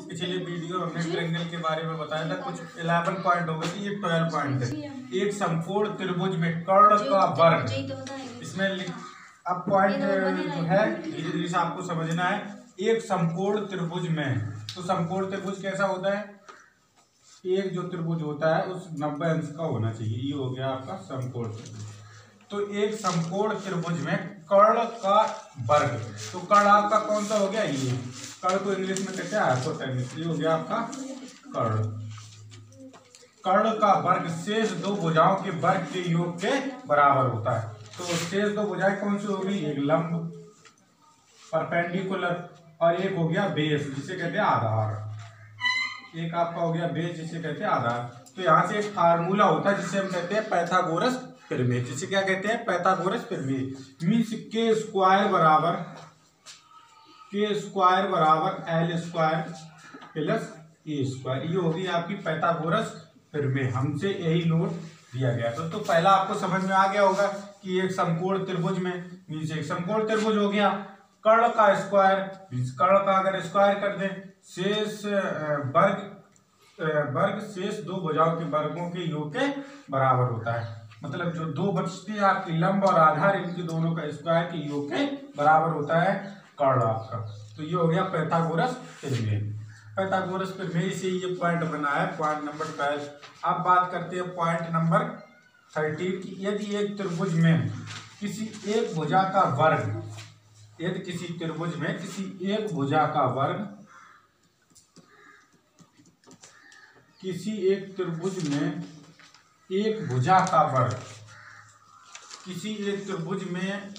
पिछले वीडियो हमने ट्रायंगल के बारे में बताया था, कुछ 11 पॉइंट हो गए थे, ये 12 पॉइंट है। एक समकोण त्रिभुज में कर्ण का वर्ग, इसमें अब पॉइंट जो है धीरे धीरे से आपको समझना है। एक समकोण त्रिभुज में, तो समकोण त्रिभुज कैसा होता है, एक जो त्रिभुज होता है उस 90 अंश का होना चाहिए, ये हो गया आपका समकोण त्रिभुज। तो एक समकोण त्रिभुज में कर्ण का वर्ग, तो कर्ण आपका कौन सा हो गया, ये कर्ण को इंग्लिश में कहते हैं हाइपोटेन्यूज, ये हो गया आपका कर्ण। कर्ण का वर्ग शेष दो भुजाओं के वर्ग के योग के बराबर होता है। तो शेष दो भुजाएं कौन सी होगी, एक लंब परपेंडिकुलर और एक हो गया बेस जिसे कहते हैं आधार, एक आपका हो गया बेस जिसे कहते हैं आधार। तो यहाँ से एक फार्मूला होता है जिसे हम कहते हैं पाइथागोरस प्रमेय, जिसे क्या कहते हैं पाइथागोरस प्रमेय। मीन्स के स्क्वायर बराबर एल स्क्वायर प्लस ए स्क्वायर, ये होगी आपकी पाइथागोरस प्रमेय। हमसे यही नोट दिया गया था। तो पहला आपको समझ में आ गया होगा कि एक समकोण त्रिभुज में मीन्स एक समकोण त्रिभुज हो गया, कर्ण का स्क्वायर मीन्स कर्ण का अगर स्क्वायर कर दें, शेष वर्ग शेष दो भुजाओं के वर्गों के योग के बराबर होता है। मतलब जो दो बचती है आपकी लंब और आधार, इनके दोनों का स्क्वायर के योग के बराबर होता है कर्ण आपका। तो ये हो गया पाइथागोरस प्रमेय। पाइथागोरस प्रमेय से ये पॉइंट बना है, पॉइंट नंबर 12। अब बात करते हैं पॉइंट नंबर 13 की यदि एक त्रिभुज में किसी एक भुजा का वर्ग, यदि किसी त्रिभुज में किसी एक भुजा का वर्ग, किसी एक त्रिभुज में एक भुजा का वर्ग, किसी एक त्रिभुज में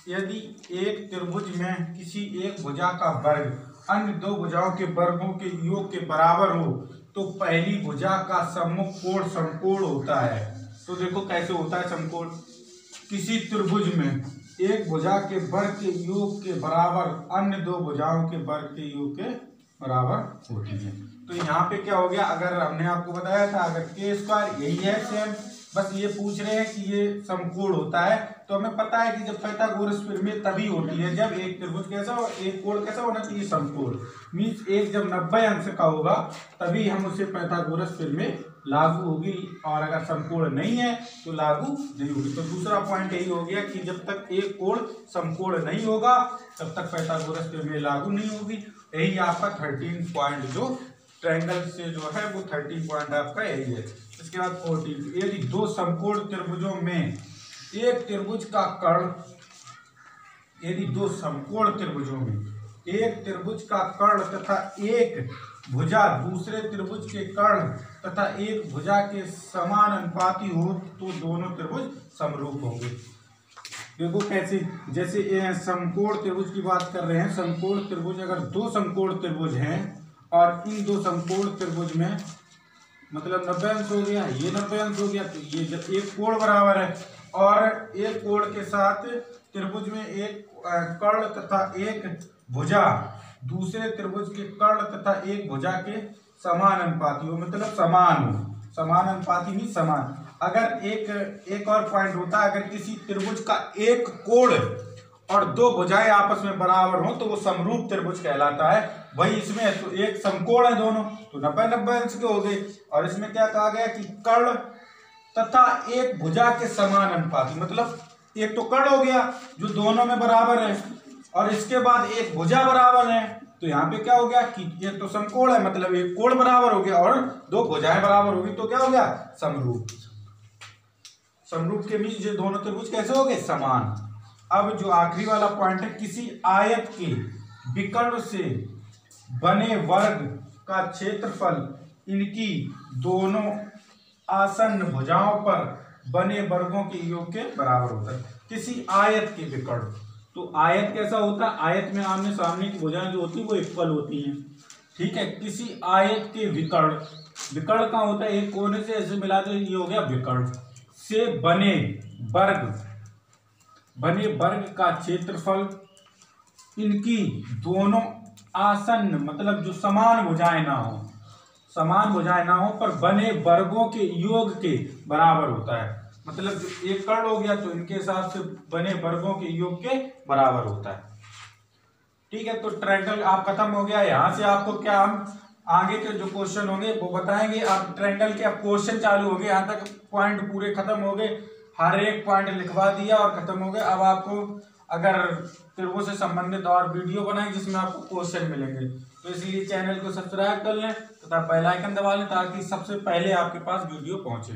यदि एक त्रिभुज में किसी एक भुजा का वर्ग अन्य दो भुजाओं के वर्गों के योग के बराबर हो तो पहली भुजा का सम्मुख कोण समकोण होता है। तो देखो कैसे होता है समकोण, किसी त्रिभुज में एक भुजा के वर्ग के योग के बराबर अन्य दो भुजाओं के वर्ग के योग के बराबर होती है। तो यहाँ पे क्या हो गया, अगर हमने आपको बताया था अगर के स्क्वायर यही है सेम, बस ये पूछ रहे हैं कि ये समकोण होता है, तो हमें पता है कि जब पाइथागोरस प्रमेय तभी होती है जब एक त्रिभुज कैसा हो, एक कोण कैसा होना चाहिए, समकोण। मीन्स एक जब 90 अंश का होगा तभी हम उसे पाइथागोरस प्रमेय लागू होगी, और अगर समकोण नहीं है तो लागू नहीं होगी। तो दूसरा पॉइंट यही हो गया कि जब तक एक कोण समकोण नहीं होगा तब तक पाइथागोरस प्रमेय लागू नहीं होगी। यही आपका 13 पॉइंट जो ट्रायंगल से जो है वो 13 पॉइंट आपका यही है। इसके बाद 14, यदि दो समकोण त्रिभुजों में एक त्रिभुज का कर्ण, यदि दो समकोण त्रिभुजों में एक त्रिभुज का कर्ण तथा एक भुजा दूसरे त्रिभुज के कर्ण तथा एक भुजा के समान अनुपाती हो तो दोनों त्रिभुज समरूप होंगे। देखो कैसे, जैसे समकोण त्रिभुज की बात कर रहे हैं, समकोण त्रिभुज अगर दो समकोण त्रिभुज हैं और इन दो समकोण त्रिभुज में मतलब 90 अंश हो गया, ये 90 अंश हो गया, तो ये जब एक कोण बराबर है और एक कोण के साथ त्रिभुज में एक कर्ण तथा एक भुजा दूसरे त्रिभुज के कर्ण तथा एक भुजा के समान अनुपाती हो, मतलब समान हो, समान अनुपाती नहीं समान। अगर एक और पॉइंट होता है, अगर किसी त्रिभुज का एक कोण और दो भुजाएं आपस में बराबर हो तो वो समरूप त्रिभुज कहलाता है। वही इसमें है, तो एक समकोण है दोनों तो 90 अंश के हो गए, और इसमें क्या कहा गया कि कर्ण तथा एक भुजा के समान अनुपाती, मतलब एक तो कर्ण हो गया जो दोनों में बराबर है और इसके बाद एक भुजा बराबर है, तो यहाँ पे क्या हो गया कि एक तो समकोण है मतलब एक कोण बराबर हो गया और दो भुजाएं बराबर होगी, तो क्या हो गया समरूप। समरूप के बीच जो दोनों त्रिभुज कैसे हो गए, समान। अब जो आखिरी वाला पॉइंट है, किसी आयत के विकर्ण से बने वर्ग का क्षेत्रफल इनकी दोनों आसन्न भुजाओं पर बने वर्गों के योग के बराबर होता है। किसी आयत के विकर्ण, तो आयत कैसा होता है, आयत में आमने सामने की भुजाएं जो होती है वो इक्वल होती हैं, ठीक है। किसी आयत के विकर्ण, विकर्ण का होता है एक कोने से ऐसे मिला दो, ये हो गया विकर्ण से बने वर्ग का क्षेत्रफल इनकी दोनों आसन्न मतलब जो समान भुजाएं ना हो, समान भुजाएं ना हो पर बने वर्गों के योग के बराबर होता है। मतलब जो एक कर्ण हो गया तो इनके हिसाब से बने वर्गों के योग के बराबर होता है। ठीक है, तो ट्रायंगल आप खत्म हो गया। यहाँ से आपको क्या हम आगे के जो क्वेश्चन होंगे वो बताएंगे। अब ट्रायंगल के अब क्वेश्चन चालू हो गए, यहाँ तक पॉइंट पूरे खत्म हो गए, हर एक पॉइंट लिखवा दिया और खत्म हो गए। अब आपको अगर त्रिभुज से संबंधित और वीडियो बनाए जिसमें आपको क्वेश्चन मिलेंगे, तो इसलिए चैनल को सब्सक्राइब कर लें तथा बेल आइकन दबा लें ताकि सबसे पहले आपके पास वीडियो पहुंचे।